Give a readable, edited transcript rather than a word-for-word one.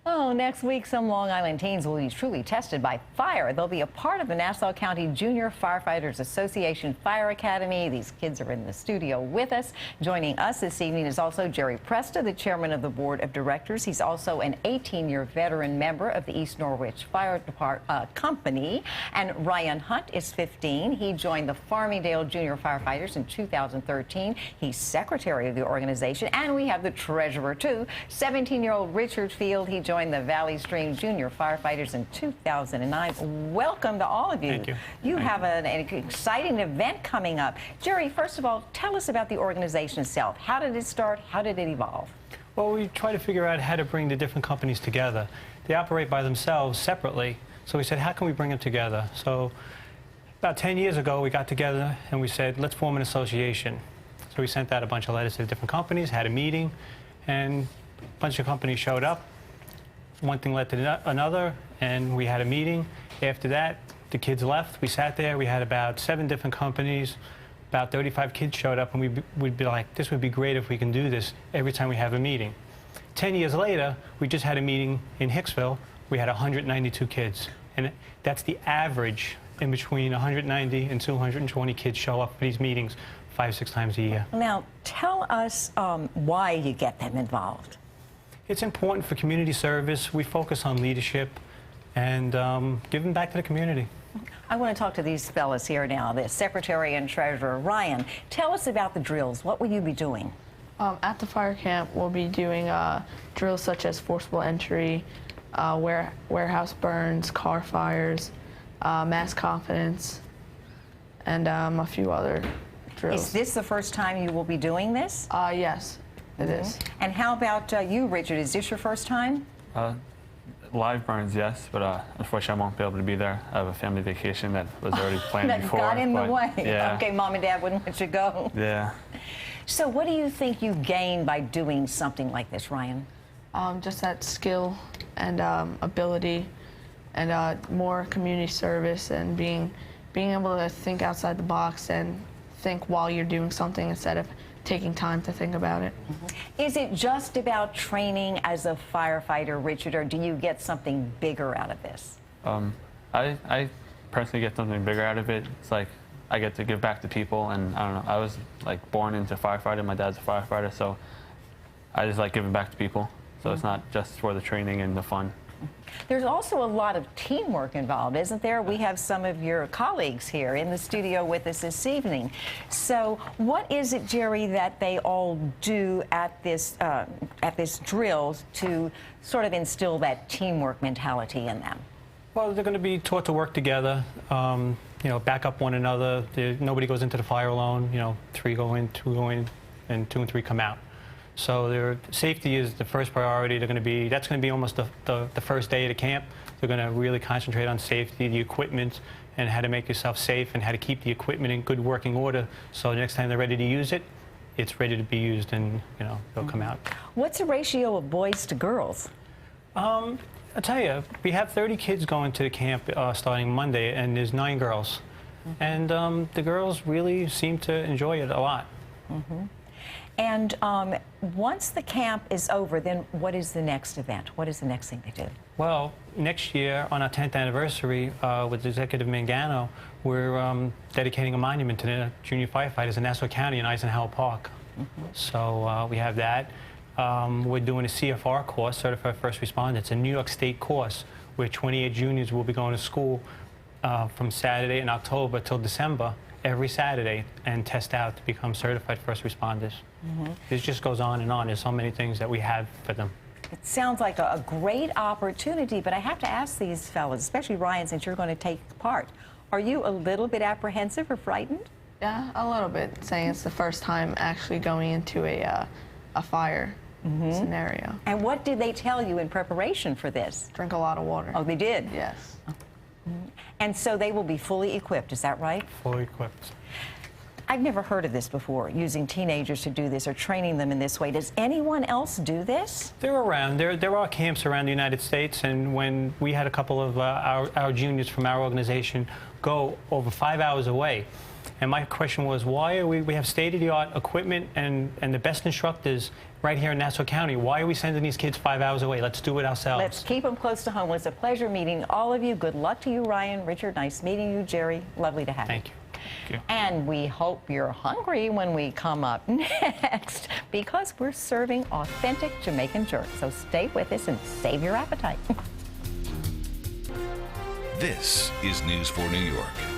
Oh, next week, some Long Island teens will be truly tested by fire. They'll be a part of the Nassau County Junior Firefighters Association Fire Academy. These kids are in the studio with us. Joining us this evening is also Jerry Presta, the chairman of the board of directors. He's also an 18-year veteran member of the East Norwich Fire Company. And Ryan Hunt is 15. He joined the Farmingdale Junior Firefighters in 2013. He's secretary of the organization. And we have the treasurer, too, 17-year-old Richard Field. He joined the Valley Stream Junior Firefighters in 2009. Welcome to all of you. Thank you. You have an exciting event coming up. Jerry, first of all, tell us about the organization itself. How did it start? How did it evolve? Well, we try to figure out how to bring the different companies together. They operate by themselves separately, so we said, how can we bring them together? So about 10 years ago, we got together and we said, let's form an association. So we sent out a bunch of letters to the different companies, had a meeting, and a bunch of companies showed up. One thing led to another, and we had a meeting. After that, the kids left. We sat there. We had about 7 different companies. About 35 kids showed up, and we'd be like, this would be great if we can do this every time we have a meeting. 10 years later, we just had a meeting in Hicksville. We had 192 kids, and that's the average. In between 190 and 220 kids show up for these meetings 5-6 times a year. Now, tell us why you get them involved. It's important for community service. We focus on leadership and giving back to the community. I want to talk to these fellas here now, the secretary and treasurer. Ryan, tell us about the drills. What will you be doing? At the fire camp, we'll be doing drills such as forcible entry, warehouse burns, car fires, mass confidence, and a few other drills. Is this the first time you will be doing this? Yes, it is. And how about you, Richard? Is this your first time? Live burns, yes, but unfortunately I won't be able to be there. I have a family vacation that was already planned That before. got in the way. Yeah. Okay, Mom and Dad wouldn't let you go. Yeah. So what do you think you gain by doing something like this, Ryan? Just that skill and ability and more community service and being able to think outside the box and think while you're doing something instead of taking time to think about it. Is it just about training as a firefighter, Richard, or do you get something bigger out of this? I personally get something bigger out of it. It's like I get to give back to people, and I don't know, I was like born into firefighting. My dad's a firefighter, so I just like giving back to people. So it's not just for the training and the fun. There's also a lot of teamwork involved, isn't there? We have some of your colleagues here in the studio with us this evening. So what is it, Jerry, that they all do at this drill to sort of instill that teamwork mentality in them? Well, they're going to be taught to work together, you know, back up one another. Nobody goes into the fire alone. You know, 3 go in, 2 go in, and 2 and 3 come out. So their safety is the first priority. That's going to be almost the first day of the camp. They're going to really concentrate on safety, the equipment, and how to make yourself safe and how to keep the equipment in good working order. So the next time they're ready to use it, it's ready to be used, and you know they'll come out. What's the ratio of boys to girls? I'll tell you, we have 30 kids going to the camp starting Monday, and there's 9 girls. And the girls really seem to enjoy it a lot. And once the camp is over, then what is the next event? What is the next thing they do? Well, next year, on our 10th anniversary with Executive Mangano, we're dedicating a monument to the junior firefighters in Nassau County in Eisenhower Park. So we have that. We're doing a CFR course, Certified First Responder. It's a New York State course where 28 juniors will be going to school from Saturday in October till December, every Saturday, and test out to become certified first responders. This just goes on and on. There's so many things that we have for them. It sounds like a great opportunity, but I have to ask these fellas, especially Ryan, since you're going to take part, are you a little bit apprehensive or frightened? Yeah, a little bit, saying it's the first time actually going into a fire scenario. And what did they tell you in preparation for this? Drink a lot of water. Oh, they did? Yes. And so they will be fully equipped, is that right? Fully equipped. I've never heard of this before, using teenagers to do this or training them in this way. Does anyone else do this? They're around. There are camps around the United States, and when we had a couple of our juniors from our organization go over 5 hours away, and my question was, why are we have state-of-the-art equipment and the best instructors right here in Nassau County. Why are we sending these kids 5 hours away? Let's do it ourselves. Let's keep them close to home. It was a pleasure meeting all of you. Good luck to you, Ryan. Richard, nice meeting you. Jerry, lovely to have you. Thank you. Thank you. And we hope you're hungry when we come up next, because we're serving authentic Jamaican jerk. So stay with us and save your appetite. This is News 4 New York.